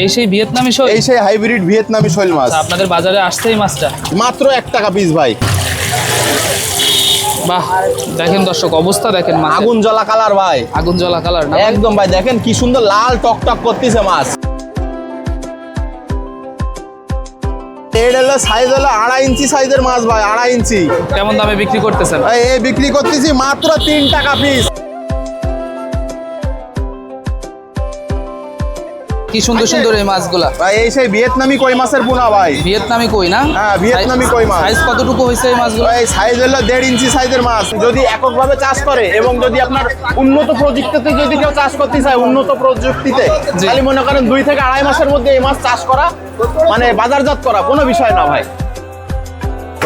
এই সেই ভিয়েতনামি শৈল, এই সেই হাইব্রিড ভিয়েতনামি শৈল মাছ। আপনাদের বাজারে আসছে এই মাছটা মাত্র 1 টাকা পিস ভাই। বাহ, দেখেন দর্শক অবস্থা দেখেন মাছের। আগুন জ্বলা কালার ভাই, আগুন জ্বলা কালার না? একদম ভাই, দেখেন কি সুন্দর লাল টক টক করতেছে মাছ। এটা হলো সাইজ হলো 2.5 ইঞ্চি সাইজের মাছ ভাই, 2.5 ইঞ্চি। কেমন দামে বিক্রি করতেছেন? এই বিক্রি করতেছি মাত্র 3 টাকা পিস। কি সুন্দর সুন্দর এই মাছগুলা ভাই এই সেই ভিয়েতনামি কই মাছের পোনা ভাই। ভিয়েতনামি কই না? হ্যাঁ, ভিয়েতনামি কই মাছ। সাইজ কতটুকু হয়েছে এই মাছগুলো? এই সাইজ হলো 1.5 ইঞ্চি সাইজের মাছ। যদি এককভাবে চাষ করে এবং যদি আপনার উন্নত প্রযুক্তিতে যদি কেউ চাষ করতে চায়, উন্নত প্রযুক্তিতে, তাহলে মনে করেন 2 থেকে 2.5 মাসের মধ্যে এই মাছ চাষ করা, মানে বাজারজাত করা কোনো বিষয় না ভাই।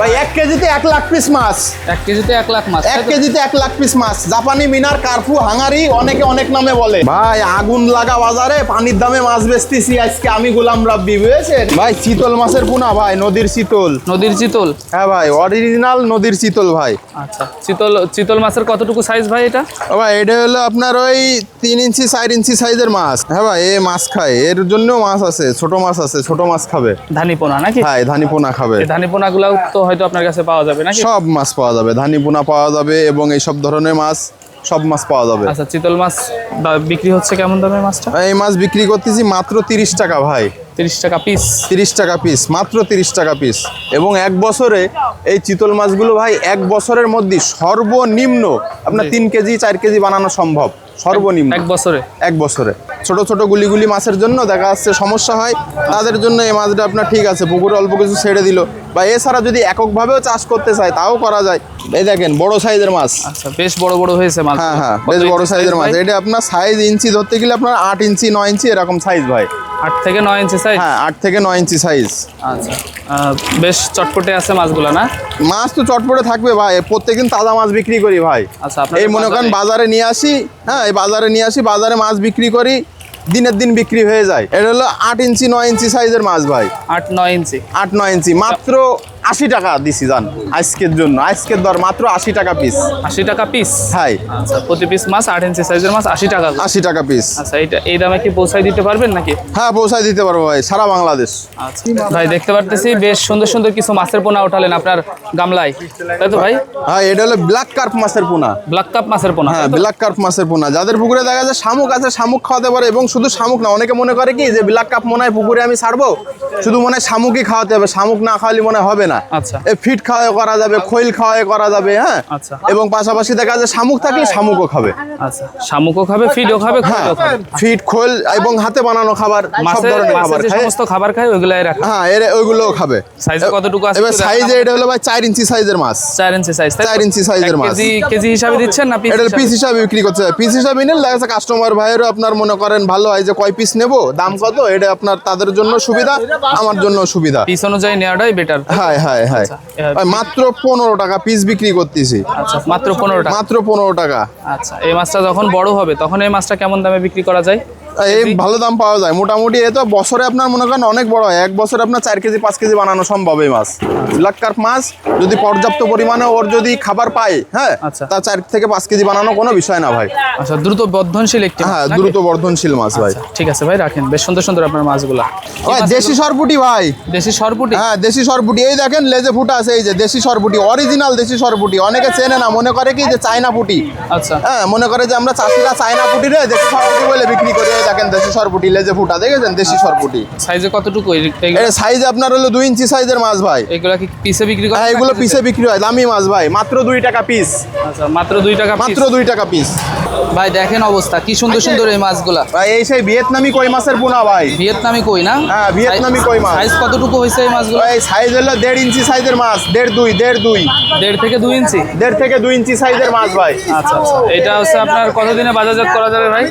ভাই 1 কেজিতে 1 লাখ পিস মাছ। 1 কেজিতে 1 লাখ মাছ? 1 কেজিতে 1 লাখ পিস মাছ। জাপানি মিনার, কার্ফু, হাঙ্গারি, অনেকে অনেক নামে বলে ভাই। আগুন লাগা বাজারে পানির দামে মাছ বেচতেছি আজকে আমি, গোলাম রাব্বি, বুঝেছেন ভাই। চিতল মাছের পোনা ভাই, নদীর চিতল। নদীর চিতল? হ্যাঁ ভাই, অরিজিনাল নদীর চিতল ভাই। আচ্ছা, চিতল মাছের কতটুকু সাইজ ভাই এটা? ভাই এটা হলো আপনার ওই 3 ইঞ্চি 4 ইঞ্চি সাইজের মাছ। হ্যাঁ ভাই, এ মাছ খায়, এর জন্য মাছ আছে, ছোট মাছ আছে, ছোট মাছ খাবে। ধানি পোনা নাকি? হ্যাঁ, ধানি পোনা খাবে। এই ধানি পোনা গুলাও তো হয়তো আপনার কাছে পাওয়া যাবে নাকি? সব মাছ পাওয়া যাবে, ধানি পোনা পাওয়া যাবে এবং এই সব ধরনের মাছ, সব মাছ পাওয়া যাবে। আচ্ছা, চিতল মাছ বিক্রি হচ্ছে কেমন দামে মাছটা? এই মাছ বিক্রি করতেছি মাত্র 30 টাকা ভাই। 30 টাকা পিস? 30 টাকা পিস, মাত্র 30 টাকা পিস। এবং 1 বছরে এই চিতল মাছগুলো ভাই 1 বছরের মধ্যে সর্বনিম্ন আপনার 3 কেজি 4 কেজি বানানো সম্ভব, সর্বনিম্ন 1 বছরে। 1 বছরে। ছোট ছোট গুলি মাছের জন্য দেখা যাচ্ছে সমস্যা হয়, তাদের জন্য এই মাছটা আপনার ঠিক আছে, পুকুরে অল্প কিছু ছেড়ে দিল, বা এছাড়া যদি এককভাবেও চাষ করতে চায় তাও করা যায়। এই দেখেন বড় সাইজের মাছ। আচ্ছা, বেশ বড় বড় হয়েছে মাছ। হ্যাঁ হ্যাঁ, বেশ বড় সাইজের মাছ। এটা আপনার সাইজ ইঞ্চি ধরতে গেলে আপনার 8 ইঞ্চি 9 ইঞ্চি এরকম সাইজ ভাই। 8 থেকে 9 ইঞ্চি সাইজ? হ্যাঁ, 8 থেকে 9 ইঞ্চি সাইজ। আচ্ছা, বেশ চটপটে আছে মাছগুলো না? মাছ তো চটপটে থাকবে ভাই, প্রত্যেকদিন তাজা মাছ বিক্রি করি ভাই। আচ্ছা, এই মনে করেন বাজারে নিয়ে আসি, হ্যাঁ এই বাজারে নিয়ে আসি, বাজারে মাছ বিক্রি করি, দিনের দিন বিক্রি হয়ে যায়। এটা হলো 8 ইঞ্চি 9 ইঞ্চি সাইজের মাছ ভাই। 8-9 ইঞ্চি? 8-9 ইঞ্চি, মাত্র 80 টাকা দিছি জান আজকের জন্য। আজকের দর মাত্র 80 টাকা পিস। 80 টাকা পিস? হ্যাঁ। আচ্ছা, প্রতি পিস মাছ 8 ইঞ্চি সাইজের মাছ 80 টাকা? 80 টাকা পিস। আচ্ছা, এই দামে কি পৌঁছায় দিতে পারবেন নাকি? হ্যাঁ, পৌঁছায় দিতে পারবো ভাই, সারা বাংলাদেশ। আচ্ছা ভাই, দেখতে পারতেছি বেশ সুন্দর সুন্দর কিছু মাছের পোনা উঠালেন আপনার গামলায়, তাই তো ভাই? হ্যাঁ, এটা হলো ব্ল্যাক কার্প মাছের পোনা। ব্ল্যাক কাপ মাছের পোনা? হ্যাঁ, ব্ল্যাক কার্প মাছের পোনা। যাদের পুকুরে দেখা যায় শামুক আছে, শামুক খাওয়াতে পারে। এবং শুধু শামুক না, অনেকে মনে করে কি যে ব্ল্যাক কাপ মনে হয় পুকুরে আমি ছাড়বো, শুধু মনে হয় শামুকই খাওয়াতে হবে, শামুক না খাওয়ালে মনে হবে না। আচ্ছা, ফিট খাওয়াই করা যাবে, খৈল খাওয়াই করা যাবে। হ্যাঁ, আচ্ছা। এবং পাশাপাশি দেখা যায় শামুক থাকলে শামুকও খাবে। আচ্ছা, শামুকও খাবে, ফিডও খাবে, হ্যাঁ, খৈলও খাবে। ফিট, খোল এবং হাতে বানানো খাবার, সব ধরনের খাবার যে খায়। সমস্ত খাবার খায় ওইগুলাই রাখে? হ্যাঁ, ওইগুলোও খাবে। সাইজ কতটুকু আছে? এবার সাইজে এটা হলো ভাই 4 ইঞ্চি সাইজের মাছ। 4 ইঞ্চি সাইজ? 4 ইঞ্চি সাইজের মাছ। কেজি হিসাবে দিচ্ছেন না পিস? এটা পিস হিসাবে বিক্রি করতে হয়। পিস হিসাবে নিলে দেখা যাচ্ছে কাস্টমার ভাইয়েরও আপনার মনে করেন ভালো হয় যে কয় পিস নেবো, দাম কত, এটা আপনার তাদের জন্য সুবিধা, আমার জন্য সুবিধা। পিস অনুযায়ী নেওয়াটাই বেটার। হ্যাঁ হ্যাঁ হ্যাঁ, মাত্র 15 টাকা পিস বিক্রি করতেছি। আচ্ছা, মাত্র 15 টাকা? মাত্র 15 টাকা। আচ্ছা, এই মাছটা যখন বড় হবে তখন এই মাছটা কেমন দামে বিক্রি করা যায়? এই ভালো দাম পাওয়া যায় মোটামুটি। এ তো বছরে আপনার মনে করেন অনেক বড় হয়, 1 বছরে আপনার 4 কেজি 5 কেজি বানানো সম্ভব এই মাছ। ব্ল্যাক কার্প মাছ যদি পর্যাপ্ত পরিমাণে ওর যদি খাবার পায়, হ্যাঁ, আচ্ছা, তা 4 থেকে 5 কেজি বানানো কোনো বিষয় না ভাই। আচ্ছা, দ্রুত বর্ধনশীল একটি? হ্যাঁ, দ্রুত বর্ধনশীল মাছ ভাই। ঠিক আছে ভাই, রাখেন। বেশ সুন্দর সুন্দর আপনার মাছগুলা। ভাই দেশি সরপুটি ভাই। দেশি সরপুটি? হ্যাঁ, দেশি সরপুটি। এই দেখেন লেজে ফুটা আছে, এই যে দেশি সরপুটি, অরিজিনাল দেশি সরপুটি। অনেকে চেনে না, মনে করে কি যে চায়না পুটি। আচ্ছা, হ্যাঁ, মনে করে যে আমরা চাষিরা চায়না পুটি রে দেশি সরপুটি বলে বিক্রি করি। এই দেখেন দেশি সরপুটি, লেজে ফুটা, দেখেছেন দেশি সরপুটি। সাইজে কতটুকু? এটা সাইজ আপনার হলো 2 ইঞ্চি সাইজের মাছ ভাই। এগুলা কি পিসে বিক্রি করেন? হ্যাঁ, এগুলো পিসে বিক্রি হয়, দামি মাছ ভাই, মাত্র 2 টাকা পিস। আচ্ছা, মাত্র 2 টাকা? মাত্র 2 টাকা পিস। ভাই দেখেন অবস্থা, কি সুন্দর সুন্দর এই মাছগুলা। ভাই এই সেই ভিয়েতনামি কই মাছের পোনা ভাই। ভিয়েতনামি কই না? হ্যাঁ, ভিয়েতনামি কই মাছ। সাইজ কতটুকু হয়েছে এই মাছগুলো? এই সাইজ হলো 1.5 ইঞ্চি সাইজের মাছ, 1.5 থেকে 2 ইঞ্চি? 1.5 থেকে 2 ইঞ্চি সাইজের মাছ ভাই। আচ্ছা আচ্ছা, এটা হচ্ছে আপনার কতদিনে বাজারজাত করা যাবে ভাই?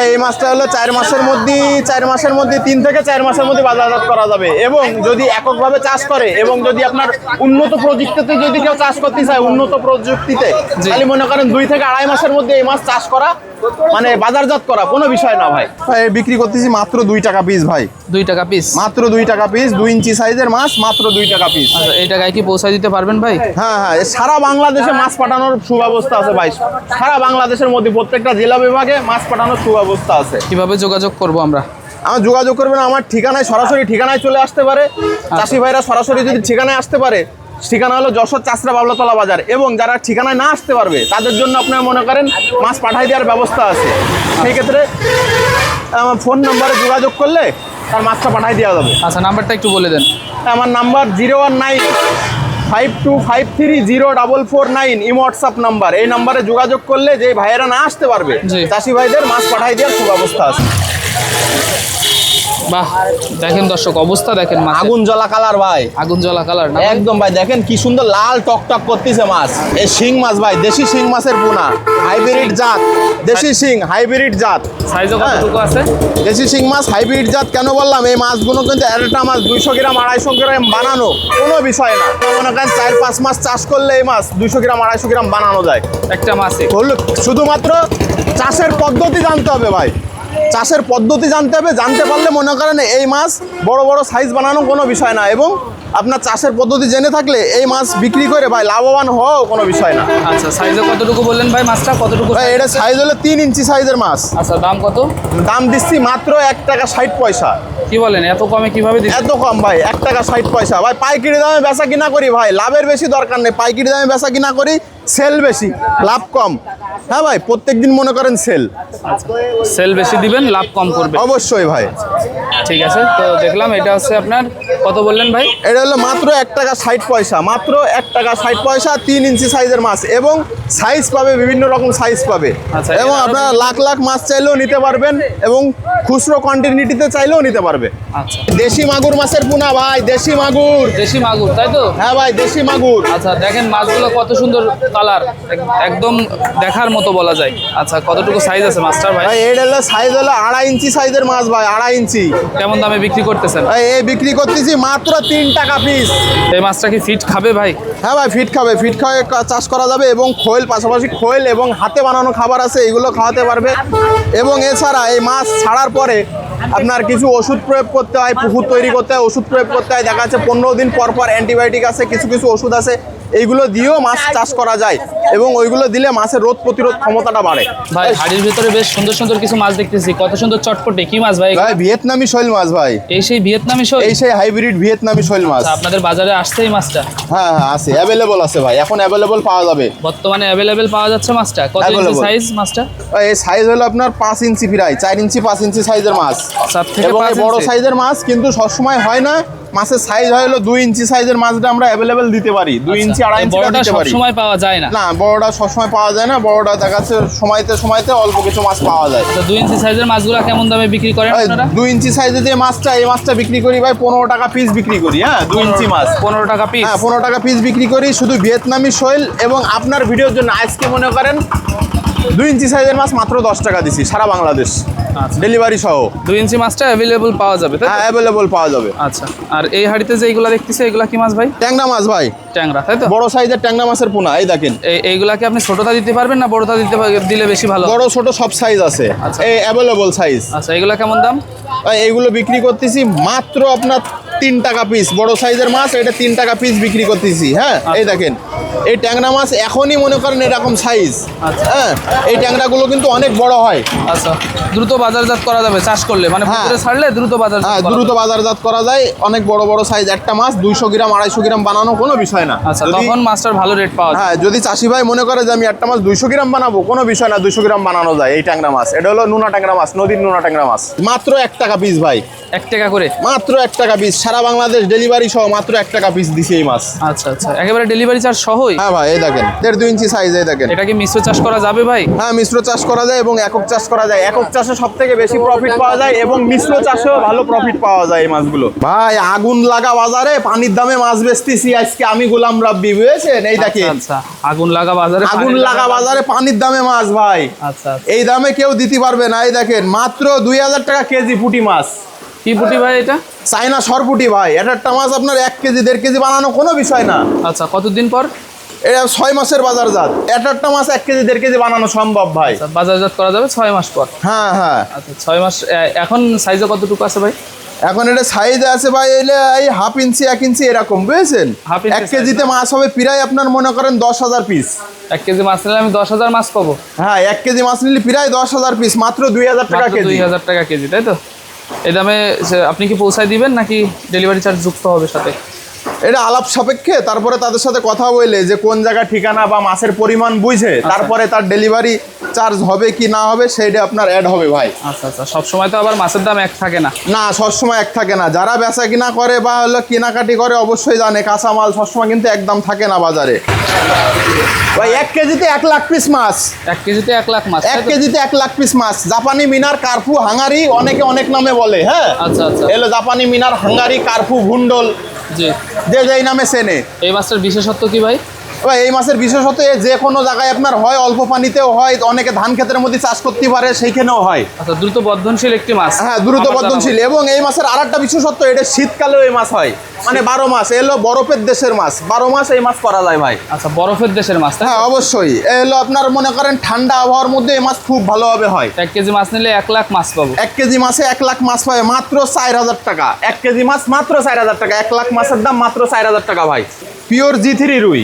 এই মাছটা হলো 4 মাসের মধ্যে 3 থেকে 4 মাসের মধ্যে বাজারজাত করা যাবে। এবং যদি এককভাবে চাষ করে এবং যদি আপনার উন্নত প্রযুক্তিতে যদি কেউ চাষ করতে চায়, উন্নত প্রযুক্তিতে, তাহলে মনে করেন 2 থেকে 2.5 মাসের মধ্যে এই মাছ চাষ করা, মানে বাজারজাত করা কোনো বিষয় না ভাই। বিক্রি করতেছি মাত্র 2 টাকা পিস ভাই। 2 টাকা পিস? মাত্র 2 টাকা পিস, 2 ইঞ্চি সাইজের মাছ, মাত্র 2 টাকা পিস। আচ্ছা, এই টাকায় কি পৌঁছে দিতে পারবেন ভাই? হ্যাঁ হ্যাঁ, সারা বাংলাদেশে মাছ পাঠানোর সুব্যবস্থা আছে ভাই। সারা বাংলাদেশের মধ্যে প্রত্যেকটা জেলা বিভাগে মাছ পাঠানোর সুব্যবস্থা আছে। কিভাবে যোগাযোগ করব আমরা? আমার যোগাযোগ করবেন আমার ঠিকানায়, সরাসরি ঠিকানায় চলে আসতে পারে। চাষি ভাইরা সরাসরি যদি ঠিকানায় আসতে পারে, ঠিকানা হলো যশোর চাষরা বাবলাতলা বাজার। এবং যারা ঠিকানায় না আসতে পারবে তাদের জন্য আপনারা মনে করেন মাছ পাঠাই দেওয়ার ব্যবস্থা আছে। সেই ক্ষেত্রে আমার ফোন নাম্বারে যোগাযোগ করলে তার মাছটা পাঠাই দেওয়া যাবে। আচ্ছা, নাম্বারটা একটু বলে দেন। আমার নাম্বার 01952530449, ইমো হোয়াটসঅ্যাপ নাম্বার। এই নাম্বারে যোগাযোগ করলে যে ভাইয়েরা না আসতে পারবে জি। চাষি ভাইদের মাছ পাঠাই দেওয়ার সুব্যবস্থা আছে। বাহ, দেখেন দর্শক অবস্থা দেখেন মাছ, আগুন জ্বলা কালার ভাই, আগুন জ্বলা কালার না? একদম ভাই। দেখেন কি সুন্দর লাল টক টক করতেছে মাছ। এই শিং মাছ ভাই, দেশি শিং মাছের পোনা, হাইব্রিড জাত, দেশি শিং হাইব্রিড জাত। সাইজও কতটুকু আছে? দেশি শিং মাছ হাইব্রিড জাত কেন বললাম, এই মাছগুলো কিন্তু একটা মাছ 200 গ্রাম 250 গ্রাম বানানো কোনো বিষয় না। মনে করেন 4-5 মাস চাষ করলে এই মাছ 200 গ্রাম 250 গ্রাম বানানো যায় একটা মাছে। শুধুমাত্র চাষের পদ্ধতি জানতে হবে ভাই, চাষের পদ্ধতি জানতে হবে। জানতে পারলে মনে করেন এই মাছ বড় বড় সাইজ বানানো কোনো বিষয় না। এবং আপনার চাষের পদ্ধতি জেনে থাকলে এই মাছ বিক্রি করে ভাই লাভবান হওয়াও কোনো বিষয় না। আচ্ছা, সাইজে কতটুকু বললেন ভাই? মাছটা কতটুকু? ভাই এটা সাইজ হলো 3 ইঞ্চি সাইজের মাছ। আচ্ছা, দাম কত? দাম দিচ্ছি মাত্র 1 টাকা 60 পয়সা। কি বলেন, এত কমে কিভাবে দিচ্ছেন? এত কম ভাই, 1 টাকা 60 পয়সা ভাই। পাইকারি দামে বেচা কিনা করি ভাই, লাভের বেশি দরকার নেই। পাইকারি দামে বেচা কিনা করি, সেল বেশি, লাভ কম। হ্যাঁ ভাই, প্রত্যেকদিন মনে করেন সেল। সেল বেশি দিবেন, লাভ কম করবে। অবশ্যই ভাই। ঠিক আছে, তো দেখলাম এটা হচ্ছে আপনার কত বললেন ভাই? এটা হলো মাত্র 1 টাকা 60 পয়সা, মাত্র 1 টাকা 60 পয়সা। 3 ইঞ্চি সাইজের মাছ এবং সাইজ পাবে, বিভিন্ন রকম সাইজ পাবে। আচ্ছা, এবং এর আরো আপনারা লাখ লাখ মাছ চাইলেও নিতে পারবেন এবং খুচরো কোয়ান্টিটিতে চাইলেও নিতে পারবে। আচ্ছা, দেশি মাগুর মাছের পোনা ভাই, দেশি মাগুর। দেশি মাগুর, তাই তো? হ্যাঁ ভাই, দেশি মাগুর। আচ্ছা, দেখেন মাছগুলো কত সুন্দর কালার, একদম দেখার মতো বলা যায়। আচ্ছা, কতটুকু সাইজ আছে মাছটার ভাই? ভাই এটা হলো সাইজ হলো 2.5 ইঞ্চি সাইজের মাছ ভাই, 2.5 ইঞ্চি। কেমন দামে বিক্রি করতেছেন? ভাই এই বিক্রি করতেছি মাত্র 3 টাকা পিস। এই মাছটা কি ফিট খাবে ভাই? হ্যাঁ ভাই, ফিট খাবে, ফিট খাওয়ে চাষ করা যাবে। এবং খোল, পাশাপাশি খোল এবং হাতে বানানো খাবার আছে, এগুলো খাওয়াতে পারবে। এবং এছাড়া এই মাছ ছাড়ার পরে আপনার কিছু ওষুধ প্রয়োগ করতে হয়, পুকুর তৈরি করতে হয়, ওষুধ প্রয়োগ করতে হয়। দেখা যাচ্ছে 15 দিন পর পর অ্যান্টিবায়োটিক আছে, কিছু কিছু ওষুধ আছে, এইগুলো দিয়েও মাছ চাষ করা যায়। এবং ওইগুলো দিলে মাছের রোগ প্রতিরোধ ক্ষমতাটা বাড়ে। ভাই হাড়ির ভিতরে বেশ সুন্দর সুন্দর কিছু মাছ দেখতেছি, কত সুন্দর চটপটে। কি মাছ ভাই? ভাই ভিয়েতনামি শৈল মাছ ভাই, এই সেই ভিয়েতনামি শৈল? এই সেই হাইব্রিড ভিয়েতনামি শৈল মাছ। আচ্ছা, আপনাদের বাজারে আসছে এই মাছটা? হ্যাঁ হ্যাঁ, আছে, অ্যাভেলেবল আছে ভাই, এখন অ্যাভেলেবল পাওয়া যাবে। বর্তমানে অ্যাভেলেবেল পাওয়া যাচ্ছে মাছটা? কত ইঞ্চি Available। সাইজ মাছটা? এই সাইজ হলো আপনার 5 ইঞ্চি, প্রায় 4 ইঞ্চি 5 ইঞ্চি সাইজের মাছ। 7 থেকে এবং 5 এই বড় ইঞ্চি? সাইজের মাছ কিন্তু সবসময় হয় না। মাছের সাইজ হয় হলো 2 ইঞ্চি সাইজের মাছটা আমরা অ্যাভেলেবেল দিতে পারি। 2 ইঞ্চি 2.5 ইঞ্চি বড়টা দিতে পারি। সবসময় পাওয়া যায় না? না, বড়টা সবসময় পাওয়া যায় না। বড়টা দেখা যাচ্ছে সময়তে অল্প কিছু মাছ পাওয়া যায়। তো 2 ইঞ্চি সাইজের মাছগুলো কেমন দামে বিক্রি করেন ভাই, আপনারা? 2 ইঞ্চি সাইজের যে মাছটা, এই মাছটা বিক্রি করি ভাই 15 টাকা পিস বিক্রি করি। হ্যাঁ, 2 ইঞ্চি মাছ 15 টাকা পিস? হ্যাঁ, 15 টাকা পিস বিক্রি করি শুধু ভিয়েতনামি শৈল। এবং আপনার ভিডিওর জন্য আজকে মনে করেন 2 ইঞ্চি সাইজের মাছ মাত্র 10 টাকা দিছি, সারা বাংলাদেশ আচ্ছা, ডেলিভারি সহ। 2 ইঞ্চি মাছটা অ্যাভেলেবল পাওয়া যাবে তাই তো? হ্যাঁ, অ্যাভেলেবল পাওয়া যাবে। আচ্ছা, আর এই হাড়িতে যে এইগুলা দেখতেছি এগুলা কি মাছ ভাই? ট্যাংরা মাছ ভাই, ট্যাংরা, তাই তো? বড় সাইজের ট্যাংরা মাছের পোনা। এই দেখেন, এইগুলা কি আপনি ছোটটা দিতে পারবেন না বড়টা দিলে বেশি ভালো? বড় ছোট সব সাইজ আছে, আচ্ছা। এই অ্যাভেলেবল সাইজ। আচ্ছা, এগুলা কেমন দাম? এইগুলো বিক্রি করতেছি মাত্র আপনার 3 টাকা পিস। বড় সাইজের মাছ এটা 3 টাকা পিস বিক্রি করতেছি। হ্যাঁ, এই দেখেন এই ট্যাংরা মাছ এখনই মনে করেন এরকম সাইজ। আচ্ছা। হ্যাঁ, এই ট্যাংরাগুলো কিন্তু অনেক বড় হয়। আচ্ছা, দ্রুত বাজারজাত করা যাবে চাষ করলে, মানে হ্যাঁ। পুকুরে ছাড়লে দ্রুত বাজার? হ্যাঁ, দ্রুত বাজারজাত করা যায়। অনেক বড় বড় সাইজ, একটা মাছ 200 গ্রাম 250 গ্রাম বানানো কোনো বিষয় না। আচ্ছা, যদি- তখন মাছটার ভালো রেট পাওয়া যায়? হ্যাঁ, যদি চাষি ভাই মনে করে যে আমি একটা মাছ 200 গ্রাম বানাবো, কোনো বিষয় না, 200 গ্রাম বানানো যায়। এই ট্যাংরা মাছ, এটা হলো নোনা ট্যাংরা মাছ, নদীর নোনা ট্যাংরা মাছ, মাত্র 1 টাকা পিস ভাই, 1 টাকা করে? মাত্র 1 টাকা পিস, সারা বাংলাদেশ ডেলিভারি সহ মাত্র 1 টাকা পিস দিছি এই মাছ। আচ্ছা আচ্ছা, একেবারে ডেলিভারি চার্জ সহই? হ্যাঁ ভাই, এই দেখেন 1.5-2 ইঞ্চি সাইজ, এই দেখেন। এটা কি মিশ্র চাষ করা যাবে ভাই? হ্যাঁ, মিশ্র চাষ করা যায় এবং একক চাষ করা যায়। একক চাষে সব থেকে বেশি প্রফিট পাওয়া যায় এবং মিশ্র চাষেও ভালো প্রফিট পাওয়া যায় এই মাছগুলো। ভাই আগুন লাগা বাজারে পানির দামে মাছ বেচতেছি আজকে আমি, গোলাম রাব্বি, বুঝেছেন? এই দেখেন, আচ্ছা, আগুন লাগা বাজারে আগুন লাগা বাজারে পানির দামে মাছ ভাই। আচ্ছা, এই দামে কেউ দিতে পারবে না। এই দেখেন মাত্র 2000 টাকা কেজি পুঁটি মাছ। কি পুঁটি ভাই এটা? চাইনা সরপুটি ভাই, এটা একটা মাছ আপনার 1 কেজি 1.5 কেজি বানানো কোনো বিষয় না। আচ্ছা, কতদিন পর? এটা 6 মাসের বাজারজাত। এটা একটা মাছ 1 কেজি 1.5 কেজি বানানো সম্ভব ভাই। আচ্ছা, বাজারজাত করা যাবে 6 মাস পর? হ্যাঁ হ্যাঁ। আচ্ছা, 6 মাস। এখন সাইজে কতটুকু আছে ভাই? এখন এটা সাইজ আছে ভাই, এই 1/2 ইঞ্চি 1 ইঞ্চি এরকম, বুঝেছেন? হাফ ইঞ্চি 1 কেজিতে মাছ হবে প্রায় আপনার মনে করেন 10,000 পিস। 1 কেজি মাছ নিলে আমি 10,000 মাছ পাবো? হ্যাঁ, 1 কেজি মাছ নিলে প্রায় 10,000 পিস, মাত্র 2000 টাকা কেজি। 2000 টাকা কেজি, তাই তো? এই দামে আপনি কি পৌঁছায় দিবেন নাকি ডেলিভারি চার্জ যুক্ত হবে সাথে? এটা আলাপ সাপেক্ষে, তারপরে তাদের সাথে কথা বলে যে কোন জায়গা ঠিকানা বা মাছের পরিমাণ বুঝে তারপরে তার ডেলিভারি চার্জ হবে কি না হবে সেইটা আপনার অ্যাড হবে ভাই। আচ্ছা আচ্ছা, সবসময় তো আবার মাছের দাম এক থাকে না। না, সবসময় এক থাকে না। যারা বেচা কিনা করে বা হলো কেনাকাটি করে অবশ্যই জানে কাঁচামাল সবসময় কিন্তু একদম থাকে না বাজারে। ভাই 1 কেজিতে 1 লাখ পিস মাছ, 1 কেজিতে 1 লাখ মাছ, 1 কেজিতে 1 লাখ পিস মাছ। জাপানি মিনার, কার্পু, হাঙ্গারি, অনেকে অনেক নামে বলে। হ্যাঁ, আচ্ছা আচ্ছা, এলো জাপানি মিনার, হাঙ্গারি, কার্পু, ভুন্ডল, জি। যে যেই নামে চেনে। এই মাছটার বিশেষত্ব কি ভাই? ভাই এই মাছের বিশেষত যে কোনো জায়গায় আপনার হয়, অল্প পানিতেও হয়, অনেকে ধান ক্ষেতের মধ্যে চাষ করতে পারে সেইখানেও হয়। আচ্ছা, দ্রুত বর্ধনশীল একটি মাছ। হ্যাঁ, দ্রুত বর্ধনশীল। এবং এই মাছের আরেকটা বিশেষত্ব, এটা শীতকালেও এই মাছ হয়, মানে 12 মাস। এলো বরফের দেশের মাছ, 12 মাস এই মাছ করা যায় ভাই। আচ্ছা, বরফের দেশের মাছ। হ্যাঁ অবশ্যই। এলো আপনার মনে করেন ঠান্ডা আবহাওয়ার মধ্যে এই মাছ খুব ভালোভাবে হয়। 1 কেজি মাছ নিলে 1 লাখ মাছ পাবো। 1 কেজি মাছে 1 লাখ মাছ পাবে মাত্র 4000 টাকা। 1 কেজি মাছ মাত্র 4000 টাকা। 1 লাখ মাছের দাম মাত্র 4000 টাকা ভাই। পিওর G3 রুই।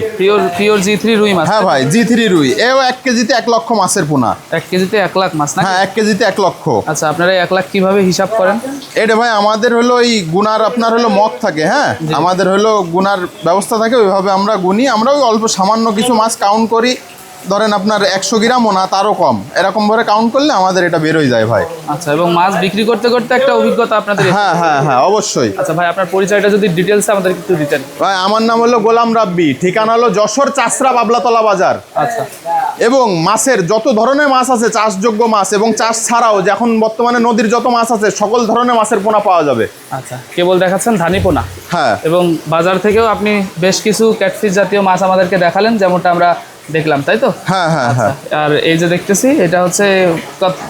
পিওর G3 রুই মাছ। হ্যাঁ ভাই, G3 রুই। এও 1 কেজিতে 1 লক্ষ মাছের পোনা। 1 কেজিতে 1 লাখ মাছ না? হ্যাঁ, 1 কেজিতে 1 লক্ষ। আচ্ছা, আপনারা 1 লাখ কিভাবে হিসাব করেন? এটা ভাই আমাদের হলো এই গুনার আপনার হলো মগ থাকে। হ্যাঁ, আমাদের হলো গুনার ব্যবস্থা থাকে, ওইভাবে আমরা গুনি। আমরা ওই অল্প সামান্য কিছু মাছ কাউন্ট করি, ধরেন আপনার 100 গ্রামও না, তারও কম, এরকম ভাবে কাউন্ট করলে আমাদের এটা বেরোয় যায় ভাই। আচ্ছা, এবং মাছ বিক্রি করতে করতে একটা অভিজ্ঞতা আপনাদের? হ্যাঁ হ্যাঁ হ্যাঁ, অবশ্যই। আচ্ছা ভাই, আপনার পরিচয়টা যদি ডিটেলস আমাদের একটু দিতেন। ভাই আমার নাম হলো গোলাম রাব্বি, ঠিকানা হলো যশোর চাষরা বাবলাতলা বাজার। আচ্ছা, এবং মাছের যত ধরনের মাছ আছে, চাষযোগ্য মাছ এবং চাষ ছাড়াও এখন বর্তমানে নদীর যত মাছ আছে, সকল ধরনের মাছের পোনা পাওয়া যাবে। আচ্ছা, কেবল দেখাচ্ছেন ধানি পোনা? হ্যাঁ, এবং বাজার থেকেও আপনি বেশ কিছু ক্যাটফিশ জাতীয় মাছ আমাদেরকে দেখালেন, যেমনটা আমরা দেখলাম, তাই তো? হ্যাঁ হ্যাঁ হ্যাঁ। আর এই যে দেখতেছি, এটা হচ্ছে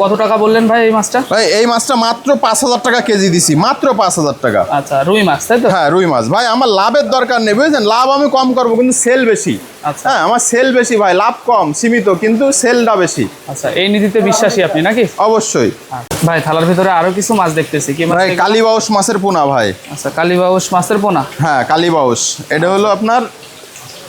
কত টাকা বললেন ভাই এই মাছটা? ভাই এই মাছটা মাত্র 5000 টাকা কেজি দিছি, মাত্র 5000 টাকা। আচ্ছা, রুই মাছ তাই তো? হ্যাঁ, রুই মাছ। ভাই আমার লাভের দরকার নেই, বুঝলেন? লাভ আমি কম করবো কিন্তু সেল বেশি। আচ্ছা। হ্যাঁ, আমার সেল বেশি ভাই, লাভ কম সীমিত কিন্তু সেলটা বেশি। আচ্ছা, এই নীতিতে বিশ্বাসী আপনি নাকি? অবশ্যই। ভাই থালার ভিতরে আরো কিছু মাছ দেখতেছি, কি মাছ? ভাই কালীবাউস মাছের পোনা ভাই। আচ্ছা, কালীবাউস মাছের পোনা। হ্যাঁ, কালীবাউস। এটা হলো আপনার,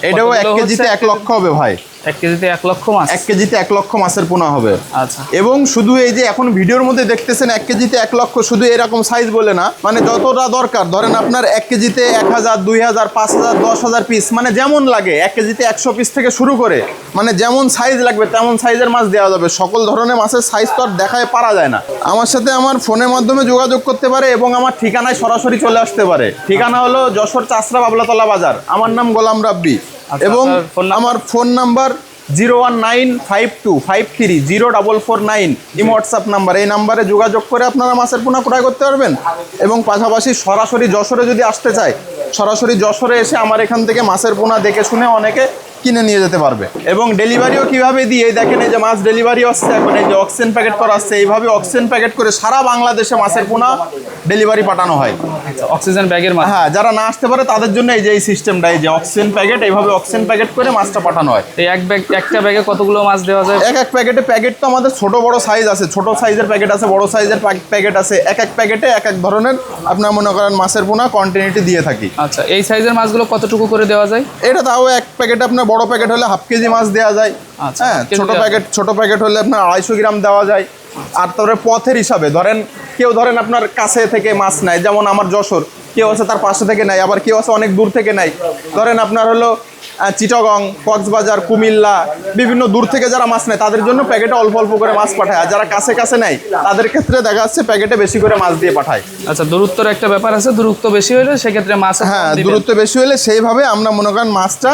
এটাও 1 কতগুলো কেজিতে হচ্ছে? 1 লক্ষ হবে ভাই। 1 কেজিতে 1 লক্ষ মাছ? 1 কেজিতে 1 লক্ষ মাছের পোনা হবে। আচ্ছা। এবং শুধু এই যে এখন ভিডিওর মধ্যে দেখতেছেন 1 কেজিতে 1 লক্ষ, শুধু এরকম সাইজ বলে না, মানে যতটা দরকার, ধরেন আপনার 1 কেজিতে 1000, 2000, 5000, 10000 পিস, মানে যেমন লাগে। 1 কেজিতে 100 পিস থেকে শুরু করে, মানে যেমন সাইজ লাগবে তেমন সাইজের মাছ দেওয়া যাবে। সকল ধরনের মাছের সাইজ তো আর দেখায় পারা যায় না। আমার সাথে আমার ফোনের মাধ্যমে যোগাযোগ করতে পারে এবং আমার ঠিকানায় সরাসরি চলে আসতে পারে। ঠিকানা হলো যশোর চাষরা বাবলাতলা বাজার। আমার নাম গোলাম রাব্বি। আচ্ছা, এবং আপনার ফোন নাম্বার? আমার ফোন নাম্বার 01952530449, হোয়াটসঅ্যাপ নাম্বার। এই নাম্বারে যোগাযোগ করে আপনারা মাছের পোনা ক্রয় করতে পারবেন। এবং পাশাপাশি সরাসরি যশোরে যদি আসতে চায়, সরাসরি যশোরে এসে আমার এখান থেকে মাছের পোনা দেখে শুনে অনেকে কিনে নিয়ে যেতে পারবে। এবং ডেলিভারিও কিভাবে দিই, এই দেখেন, এই যে মাছ ডেলিভারি আসছে এখন, এই যে অক্সিজেন প্যাকেট করা আসছে, এইভাবে অক্সিজেন প্যাকেট করে সারা বাংলাদেশে মাছের পোনা ডেলিভারি পাঠানো হয়। আচ্ছা, অক্সিজেন ব্যাগের মাছ? হ্যাঁ, যারা না আসতে পারে তাদের জন্য এই যে এই সিস্টেমটা, এই যে অক্সিজেন প্যাকেট, এইভাবে অক্সিজেন প্যাকেট করে মাছটা পাঠানো হয়। এই একটা ব্যাগে কতগুলো মাছ দেওয়া যায়? এক প্যাকেট তো আমাদের ছোট বড় সাইজ আছে, ছোট সাইজের প্যাকেট আছে, বড় সাইজের প্যাকেট আছে। এক প্যাকেটে এক ধরনের আপনার মনে করেন মাছের পোনা কোয়ান্টিটি দিয়ে থাকি। আচ্ছা, এই সাইজের মাছগুলো কতটুকু করে দেওয়া যায়? এটা তাও এক প্যাকেটে আপনার, বড় প্যাকেট হলে 1/2 কেজি মাছ দেওয়া যায়। আচ্ছা, হ্যাঁ, 1/2 কেজি ছোট প্যাকেট হলে আপনার 250 গ্রাম দেওয়া যায়। আর তারপরে পথের হিসাবে ধরেন, কেউ ধরেন আপনার কাছে থেকে মাছ নেয়, যেমন আমার যশোর, কেউ আছে তার পাশে থেকে নেয়, আবার কেউ আছে অনেক দূর থেকে নেয়। ধরেন আপনার হলো চিটাগং, কক্সবাজার, কুমিল্লা, বিভিন্ন দূর থেকে যারা মাছ নেয় তাদের জন্য প্যাকেটে অল্প অল্প করে মাছ পাঠায়। আর যারা কাছে কাছে নেয় তাদের ক্ষেত্রে দেখা যাচ্ছে প্যাকেটে বেশি করে মাছ দিয়ে পাঠায়। আচ্ছা, দূরত্বের একটা ব্যাপার আছে, দূরত্ব বেশি হলে সেক্ষেত্রে মাছ? হ্যাঁ, দূরত্ব বেশি হলে সেইভাবে আমরা মনে করেন মাছটা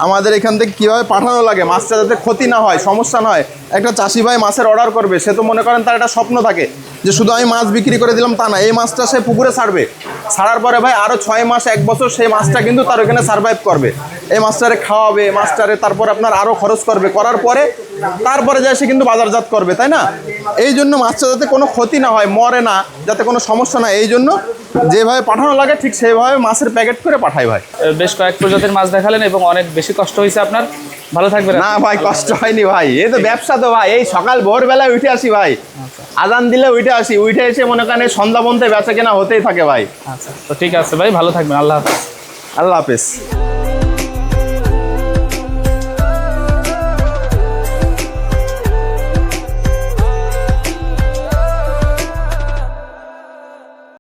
আমাদের এখান থেকে কীভাবে পাঠানো লাগে, মাছটা যাতে ক্ষতি না হয়, সমস্যা না হয়। একটা চাষি ভাই মাছের অর্ডার করবে, সে তো মনে করেন তার একটা স্বপ্ন থাকে যে শুধু আমি মাছ বিক্রি করে দিলাম তা না, এই মাছটা সে পুকুরে ছাড়বে, ছাড়ার পরে ভাই আরও 6 মাস 1 বছর সেই মাছটা কিন্তু তার ওখানে সার্ভাইভ করবে। এই মাছটারে খাওয়াবে, মাছটারে তারপর আপনার আরও খরচ করবে, করার পরে তারপরে যায় সে কিন্তু বাজারজাত করবে, তাই না? এই জন্য মাছটা যাতে কোনো ক্ষতি না হয়, মরে না, যাতে কোনো সমস্যা না, এই জন্য যেভাবে পাঠানো লাগে ঠিক সেইভাবে মাছের প্যাকেট করে পাঠাই ভাই। বেশ কয়েক প্রজাতির মাছ দেখালেন এবং অনেক বেশি কষ্ট হয়েছে আপনার। ভালো থাকবেন। না ভাই, কষ্ট হয়নি ভাই, এই তো ব্যবসা তো ভাই। এই সকাল ভোরবেলায় উঠে আসি ভাই, আজান দিলে উঠে আসি, উঠে এসে মনে করেন সন্ধ্যা পর্যন্ত বেচা কেনা হতেই থাকে ভাই। আচ্ছা, তো ঠিক আছে ভাই, ভালো থাকবেন। আল্লাহ হাফেজ। আল্লাহ হাফেজ।